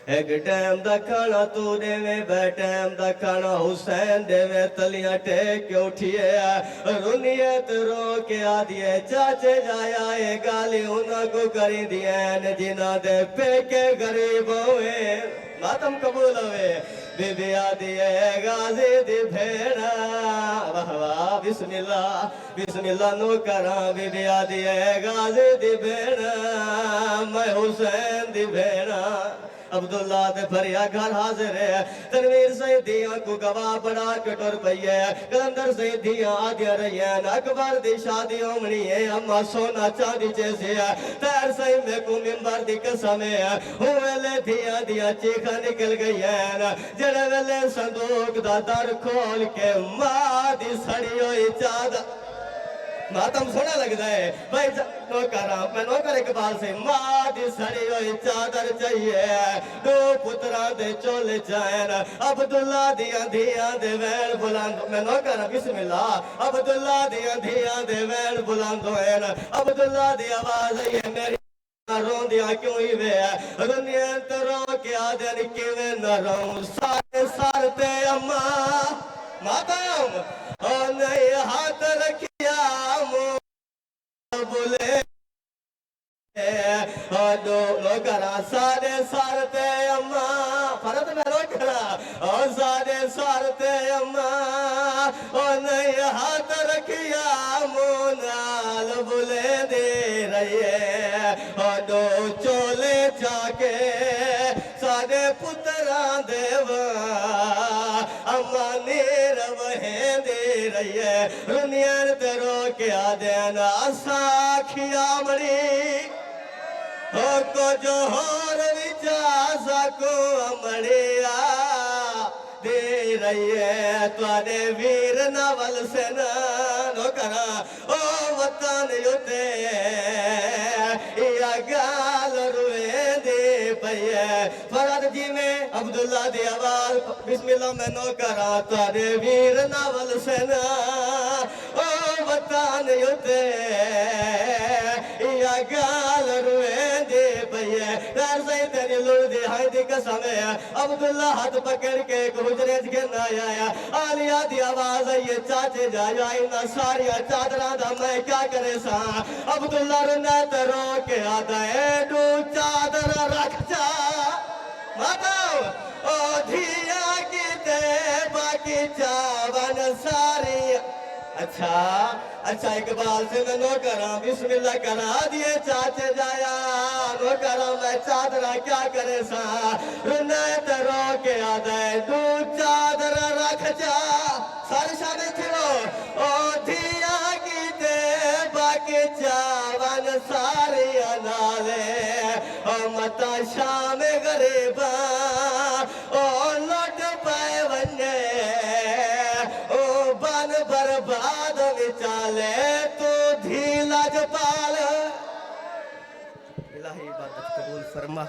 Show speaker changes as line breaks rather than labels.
ایک time the کھانا تو دے میں بے ٹائم دا کھانا حسین دے میں تلیاں ٹیک کے اٹھیے رنیت رو کے آدھیے چاچے جایا اے گالی انہاں کو کری دین جنہ دے پیکے غریب ہوئے ماتم قبول ہوئے بی بی آدھی ہے غازی دی بھیڑا واہ واہ بسم اللہ نو کراں بی بی آدھی ہے غازی دی بھیڑا میں حسین دی بھیڑا عبداللہ دے بھریا گھر حاضر ہے تنویر سیدیاں کو گواہ بڑا کٹر پئی ہے کلندر سیدیاں آدھیا رہی ہیں اکبر دی شادی ہومنی ہے اما سونا چاندی جیسے ہے تیر سہی میں کو ممبر دی قسم ہے ہوئے لے دیا دیا چیخا نکل گئی ہے جڑے ویلے صندوق دا در کھول کے ماں دی سڑی ہوئی چادر ماتم سونا لگتا ہے بھائی نوکرہ میں نوکر اقبال سے ماں دی سڑی ہوئی چادر چاہیے دو پتران دے چولے چائن عبداللہ دیاں دیاں دے ویل بلند میں نوکرہ بسم اللہ عبداللہ دیاں دیاں دے ویل بلند ہوئے عبداللہ دی آواز ہے میری رون دیا کیوں ہی وے دنیا تروں کے آدھر کیوے نہ رہوں سارے سارتے اماں ماتم اور نئی ہاتھ رکھیا بولے دو لوگرا سارے سارتے اماں فرد میں لوگرا اور سارے سارتے اماں اور نئی ہاتھ رکھیا مونال بولے دے رہیے اور دو چولے چاکے سارے پتران دیوان اماں نیر وہیں دے رہیے رنین تیرو کیا دینا ساکھیا مڑی کو جوہر وچا سکو امڑیا دے رہی ہے توانے ویر ناول سے نو کرا او وطن یوتے یا گال روئے دے پئیے فرد جی میں عبداللہ دی آواز بسم اللہ میں نو کرا توانے ویر ناول سے او وطن یوتے یا گال روئے دے پئیے دار سے تیری لڑ دی ہائی دی قسم ہے عبداللہ ہاتھ پکڑ کے ایک حجرے جگن آیا آلیا دی آواز ہے یہ چاچے جایا انہا ساریا چادران دا میں کیا کرے سا عبداللہ رنیت رو کے آدھا ہے دو چادر رکھ جا ماتاو او دھیا کی تے باقی چاون ساری اچھا اقبال سے میں نو کراں بسم اللہ کرا دیے چاچے جایا نو کراں میں چادرہ کیا کرے سا رنیت رو کے آدھے دو چادر رکھ جا سارے شامل تھیرو او دھیا کی تے باقی چاون ساری انالے او متا شام غریباں او لوٹ پائے ونجے برباد وچالے تو دھیلا جپال الہی عبادت قبول فرما